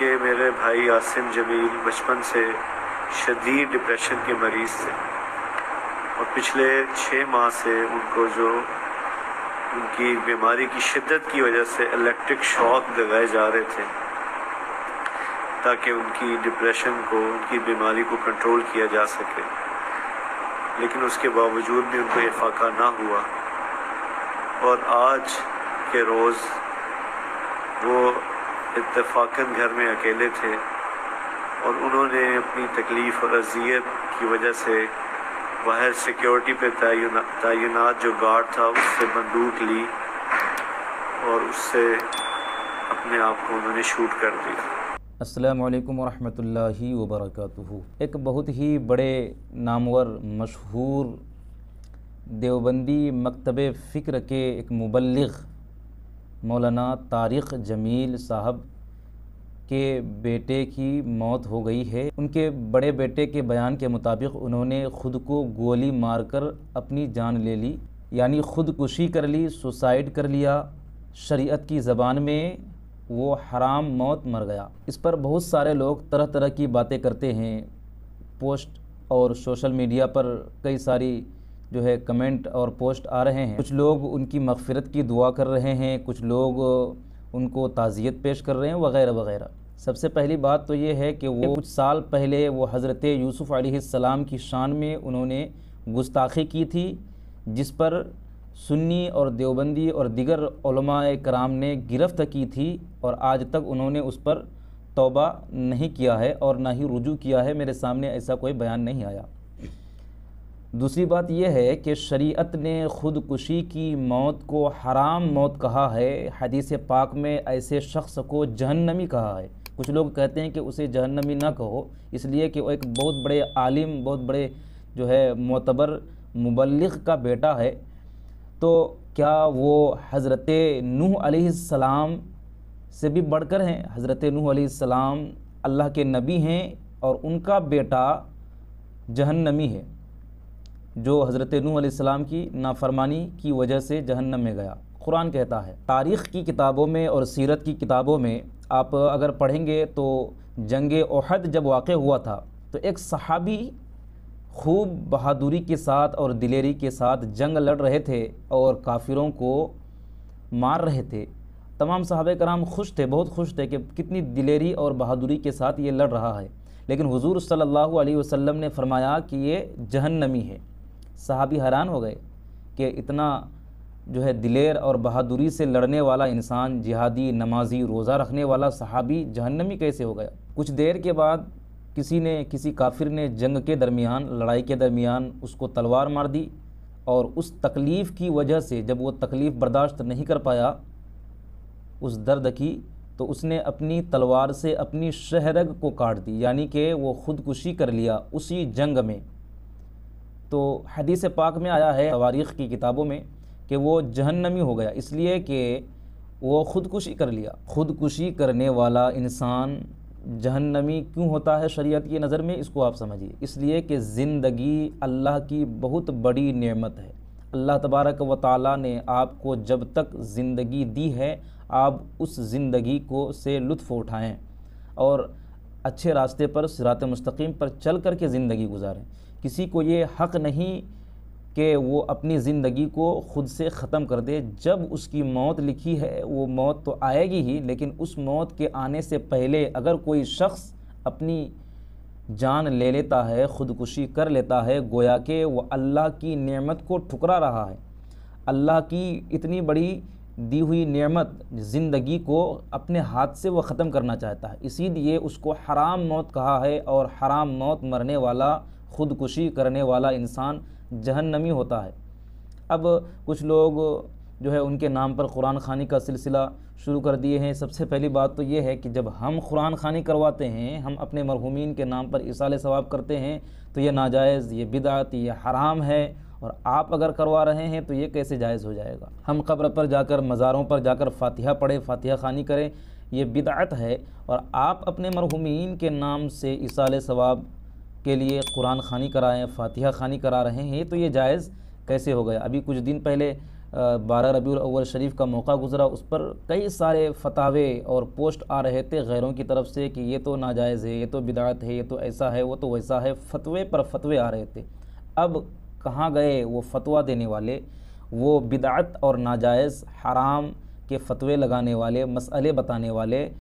कि मेरे भाई आसिम जमील बचपन से शदीद डिप्रेशन के मरीज़ थे और पिछले 6 माह से उनको जो उनकी बीमारी की शिद्दत की वजह से इलेक्ट्रिक शॉक लगाए जा रहे थे ताकि उनकी डिप्रेशन को, उनकी बीमारी को कंट्रोल किया जा सके, लेकिन उसके बावजूद भी उनको इफाका ना हुआ। और आज के रोज़ वो इत्तेफाकन घर में अकेले थे और उन्होंने अपनी तकलीफ़ और अज़ियत की वजह से बाहर सिक्योरिटी पे तैनात जो गार्ड था उससे बंदूक ली और उससे अपने आप को उन्होंने शूट कर दिया। अस्सलामु अलैकुम वरहमतुल्लाहि वबरकातुहू। एक बहुत ही बड़े नामवर मशहूर देवबंदी मकतब फ़िक्र के एक मुबल्लिग़ मौलाना तारिक जमील साहब के बेटे की मौत हो गई है। उनके बड़े बेटे के बयान के मुताबिक उन्होंने ख़ुद को गोली मारकर अपनी जान ले ली, यानी ख़ुदकुशी कर ली, सुसाइड कर लिया। शरीयत की ज़बान में वो हराम मौत मर गया। इस पर बहुत सारे लोग तरह तरह की बातें करते हैं। पोस्ट और सोशल मीडिया पर कई सारी जो है कमेंट और पोस्ट आ रहे हैं। कुछ लोग उनकी मग़फ़िरत की दुआ कर रहे हैं, कुछ लोग उनको ताज़ियत पेश कर रहे हैं वग़ैरह वग़ैरह। सबसे पहली बात तो ये है कि वो कुछ साल पहले वो हज़रत यूसुफ़ अलैहिस्सलाम की शान में उन्होंने गुस्ताखी की थी, जिस पर सुन्नी और देवबंदी और दिगर उलमाए कराम ने गिरफ़्त की थी और आज तक उन्होंने उस पर तौबा नहीं किया है और ना ही रुजू किया है। मेरे सामने ऐसा कोई बयान नहीं आया। दूसरी बात यह है कि शरीयत ने ख़ुदकुशी की मौत को हराम मौत कहा है। हदीस पाक में ऐसे शख्स को जहन्नमी कहा है। कुछ लोग कहते हैं कि उसे जहन्नमी ना कहो, इसलिए कि वो एक बहुत बड़े आलिम, बहुत बड़े जो है मोतबर मुबल्लिग़ का बेटा है। तो क्या वो हज़रत नूह अलैहिस्सलाम से भी बढ़कर हैं? हज़रत नूह अलैहिस्सलाम अल्लाह के नबी हैं और उनका बेटा जहन्नमी है, जो हज़रत नूह अलैहिस्सलाम की नाफरमानी की वजह से जहन्नम में गया। कुरान कहता है, तारीख़ की किताबों में और सीरत की किताबों में आप अगर पढ़ेंगे तो जंग ओहद जब वाक़ हुआ था तो एक सहाबी खूब बहादुरी के साथ और दिलेरी के साथ जंग लड़ रहे थे और काफिरों को मार रहे थे। तमाम सहाबे कराम खुश थे, बहुत खुश थे कि कितनी दिलेरी और बहादुरी के साथ ये लड़ रहा है। लेकिन हुज़ूर सल्लल्लाहु अलैहि वसल्लम ने फरमाया कि ये जहन्नमी है। सहाबी हैरान हो गए कि इतना जो है दिलेर और बहादुरी से लड़ने वाला इंसान, जिहादी, नमाजी, रोज़ा रखने वाला सहाबी जहन्नमी कैसे हो गया। कुछ देर के बाद किसी काफिर ने जंग के दरमियान, लड़ाई के दरमियान उसको तलवार मार दी और उस तकलीफ़ की वजह से जब वो तकलीफ़ बर्दाश्त नहीं कर पाया उस दर्द की, तो उसने अपनी तलवार से अपनी शहरग को काट दी, यानी कि वो ख़ुदकुशी कर लिया उसी जंग में। तो हदीस पाक में आया है तवारीख़ की किताबों में कि वो जहन्नमी हो गया, इसलिए कि वो ख़ुदकुशी कर लिया। ख़ुदकुशी करने वाला इंसान जहन्नमी क्यों होता है शरीयत की नज़र में, इसको आप समझिए। इसलिए कि ज़िंदगी अल्लाह की बहुत बड़ी नेमत है। अल्लाह तबारक व तआला ने आपको जब तक ज़िंदगी दी है, आप उस ज़िंदगी को से लुत्फ़ उठाएँ और अच्छे रास्ते पर, सिरात मुस्तकीम पर चल कर के ज़िंदगी गुजारें। किसी को ये हक़ नहीं कि वो अपनी ज़िंदगी को ख़ुद से ख़त्म कर दे। जब उसकी मौत लिखी है वो मौत तो आएगी ही, लेकिन उस मौत के आने से पहले अगर कोई शख्स अपनी जान ले लेता है, ख़ुदकुशी कर लेता है, गोया कि वो अल्लाह की नेमत को ठुकरा रहा है। अल्लाह की इतनी बड़ी दी हुई नेमत ज़िंदगी को अपने हाथ से वो ख़त्म करना चाहता है, इसीलिए उसको हराम मौत कहा है। और हराम मौत मरने वाला, ख़ुदकुशी करने वाला इंसान जहन्नमी होता है। अब कुछ लोग जो है उनके नाम पर कुरान खानी का सिलसिला शुरू कर दिए हैं। सबसे पहली बात तो ये है कि जब हम कुरान खानी करवाते हैं, हम अपने मरहूमीन के नाम पर इसाले सवाब करते हैं, तो ये नाजायज़, ये बिदअत, ये हराम है। और आप अगर करवा रहे हैं तो ये कैसे जायज़ हो जाएगा। हम कब्र पर जाकर, मज़ारों पर जाकर फ़ातिहा पढ़ें, फ़ातिहा खानी करें, ये बिदअत है। और आप अपने मरहूमीन के नाम से इसाले सवाब के लिए कुरान खानी कराएँ, फ़ातिहा खानी करा रहे हैं, तो ये जायज़ कैसे हो गया। अभी कुछ दिन पहले 12 रबीउल अव्वल शरीफ का मौका गुज़रा, उस पर कई सारे फतावे और पोस्ट आ रहे थे गैरों की तरफ से कि ये तो नाजायज़ है, ये तो बिदात है, ये तो ऐसा है, वो तो वैसा है। फतवे पर फतवे आ रहे थे। अब कहाँ गए वो फतवा देने वाले, वो बिदात और नाजायज़ हराम के फतवे लगाने वाले, मसले बताने वाले।